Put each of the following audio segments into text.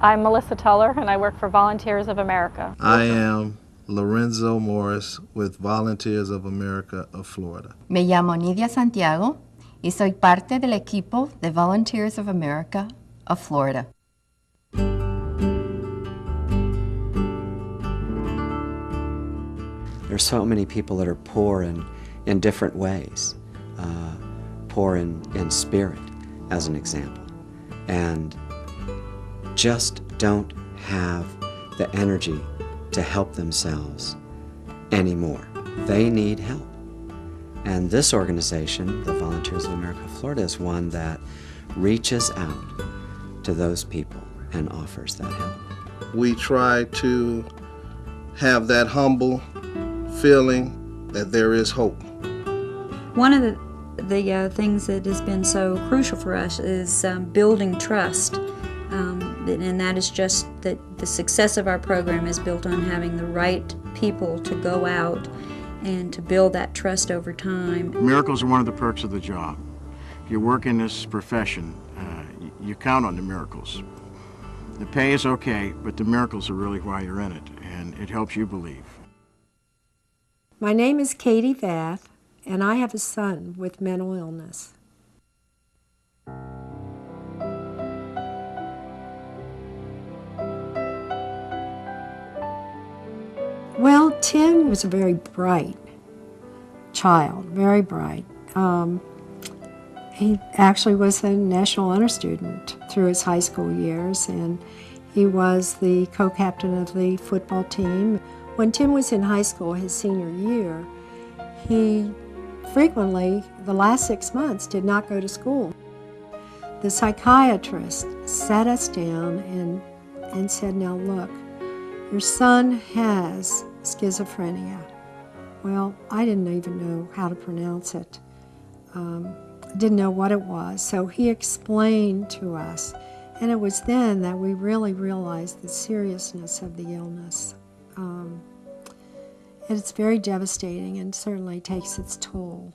I'm Melissa Tuller, and I work for Volunteers of America. I am Lorenzo Morris with Volunteers of America of Florida. Me llamo Nidia Santiago y soy parte del equipo de Volunteers of America of Florida. There's so many people that are poor in different ways, poor in spirit, as an example, and just don't have the energy to help themselves anymore. They need help. And this organization, the Volunteers of America of Florida, is one that reaches out to those people and offers that help. We try to have that humble feeling that there is hope. One of the things that has been so crucial for us is building trust. And that is just that the success of our program is built on having the right people to go out and to build that trust over time. Miracles are one of the perks of the job. If you work in this profession, you count on the miracles. The pay is okay, but the miracles are really why you're in it, and it helps you believe. My name is Katie Vath, and I have a son with mental illness. Well, Tim was a very bright child, very bright. He actually was a National Honor Student through his high school years, and he was the co-captain of the football team. When Tim was in high school, his senior year, he frequently, the last 6 months, did not go to school. The psychiatrist sat us down and said, "Now look, your son has schizophrenia." Well, I didn't even know how to pronounce it. Didn't know what it was. So he explained to us, and it was then that we really realized the seriousness of the illness. And it's very devastating and certainly takes its toll.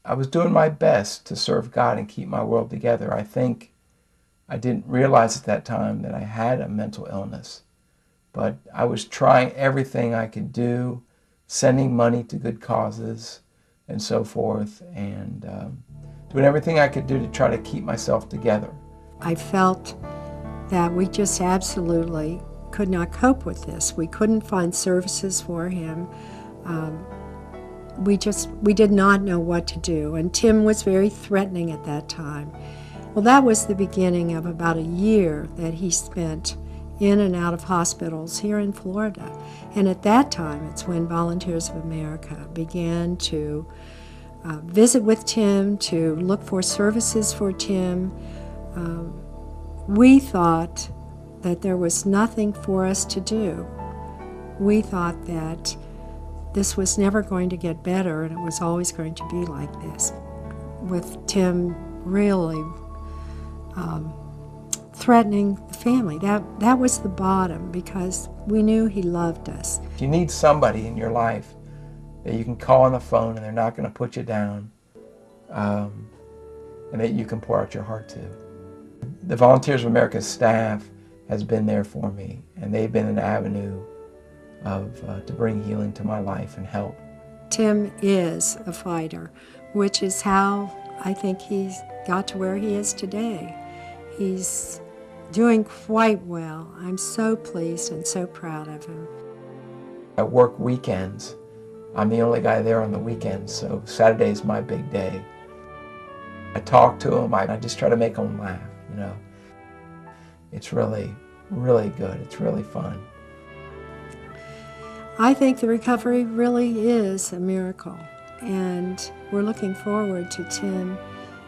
I was doing my best to serve God and keep my world together. I think I didn't realize at that time that I had a mental illness. But I was trying everything I could do, sending money to good causes and so forth, and doing everything I could do to try to keep myself together. I felt that we just absolutely could not cope with this. We couldn't find services for him. We did not know what to do, and Tim was very threatening at that time. Well, that was the beginning of about a year that he spent in and out of hospitals here in Florida. And at that time, it's when Volunteers of America began to visit with Tim, to look for services for Tim. We thought that there was nothing for us to do. We thought that this was never going to get better and it was always going to be like this, with Tim really threatening the family. That was the bottom, because we knew he loved us. If you need somebody in your life that you can call on the phone and they're not going to put you down, and that you can pour out your heart to. The Volunteers of America staff has been there for me, and they've been an avenue to bring healing to my life and help. Tim is a fighter, which is how I think he's got to where he is today. He's doing quite well. I'm so pleased and so proud of him. I work weekends. I'm the only guy there on the weekends, so Saturday's my big day. I talk to him. I just try to make him laugh, you know. It's really, really good. It's really fun. I think the recovery really is a miracle, and we're looking forward to Tim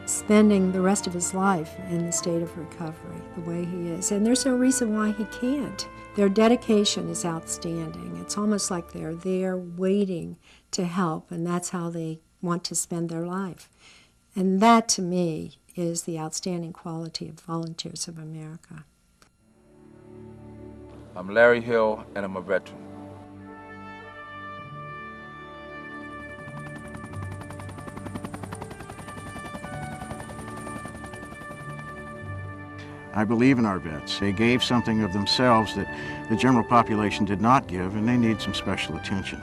spending the rest of his life in the state of recovery the way he is. And there's no reason why he can't. Their dedication is outstanding. It's almost like they're there waiting to help, and that's how they want to spend their life. And that, to me, is the outstanding quality of Volunteers of America. I'm Larry Hill, and I'm a veteran. I believe in our vets. They gave something of themselves that the general population did not give, and they need some special attention.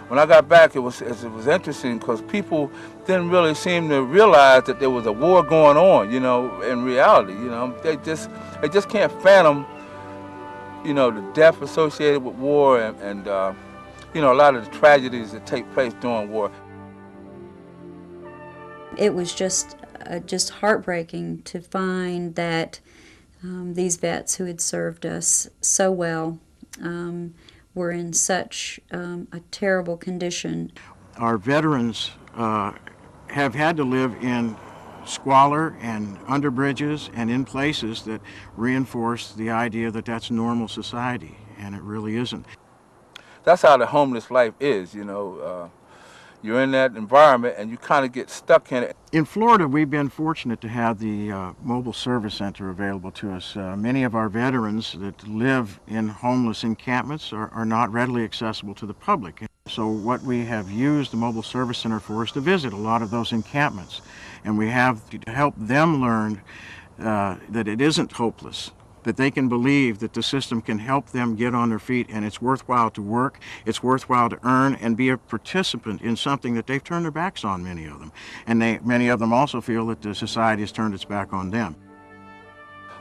When I got back, it was interesting because people didn't really seem to realize that there was a war going on, in reality. They just can't fathom, the death associated with war and a lot of the tragedies that take place during war. It was just heartbreaking to find that these vets who had served us so well were in such a terrible condition. Our veterans have had to live in squalor and under bridges and in places that reinforce the idea that that's normal society, and it really isn't. That's how the homeless life is, You're in that environment and you kind of get stuck in it. In Florida, we've been fortunate to have the mobile service center available to us. Many of our veterans that live in homeless encampments are not readily accessible to the public. So what we have used the mobile service center for is to visit a lot of those encampments. And we have to help them learn that it isn't hopeless, that they can believe that the system can help them get on their feet, and it's worthwhile to work, it's worthwhile to earn and be a participant in something that they've turned their backs on, many of them. And many of them also feel that the society has turned its back on them.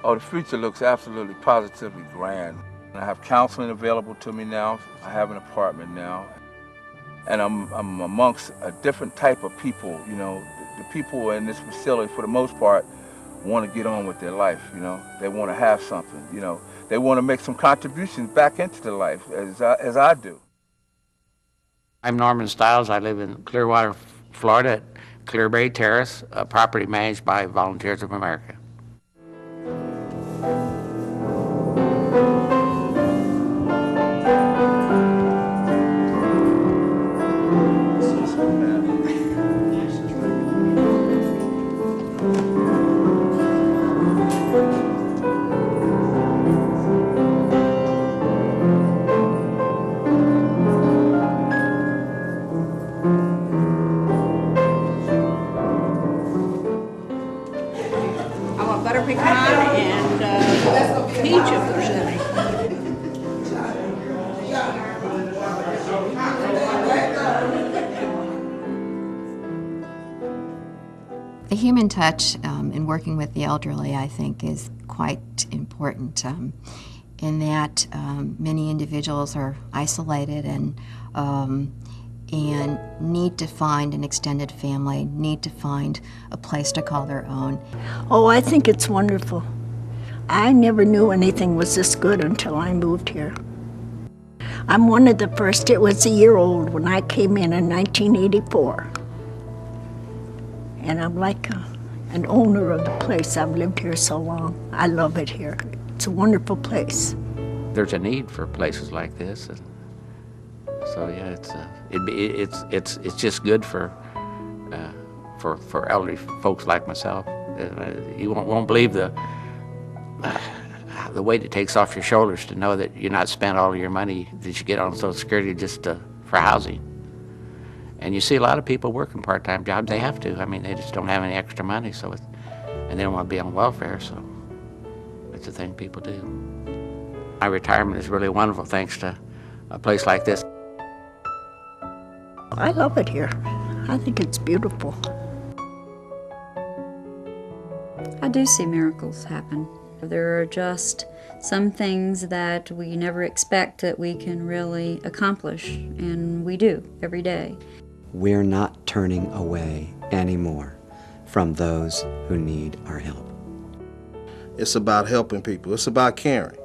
Oh, the future looks absolutely positively grand. I have counseling available to me now. I have an apartment now. And I'm amongst a different type of people, The people in this facility, for the most part, want to get on with their life, They want to have something, They want to make some contributions back into their life, as I do. I'm Norman Stiles. I live in Clearwater, Florida, at Clearberry Terrace, a property managed by Volunteers of America. Butter pecan and peach if there's any. The human touch in working with the elderly, I think, is quite important in that many individuals are isolated and need to find an extended family, need to find a place to call their own. Oh, I think it's wonderful. I never knew anything was this good until I moved here. I'm one of the first. It was a year old when I came in 1984. And I'm like an owner of the place. I've lived here so long. I love it here. It's a wonderful place. There's a need for places like this. And so yeah, it's just good for elderly folks like myself. You won't believe the weight it takes off your shoulders to know that you're not spent all of your money that you get on Social Security just for housing. And you see a lot of people working part-time jobs. They have to. I mean, they just don't have any extra money, and they don't want to be on welfare. So it's a thing people do. My retirement is really wonderful thanks to a place like this. I love it here. I think it's beautiful. I do see miracles happen. There are just some things that we never expect that we can really accomplish, and we do every day. We're not turning away anymore from those who need our help. It's about helping people. It's about caring.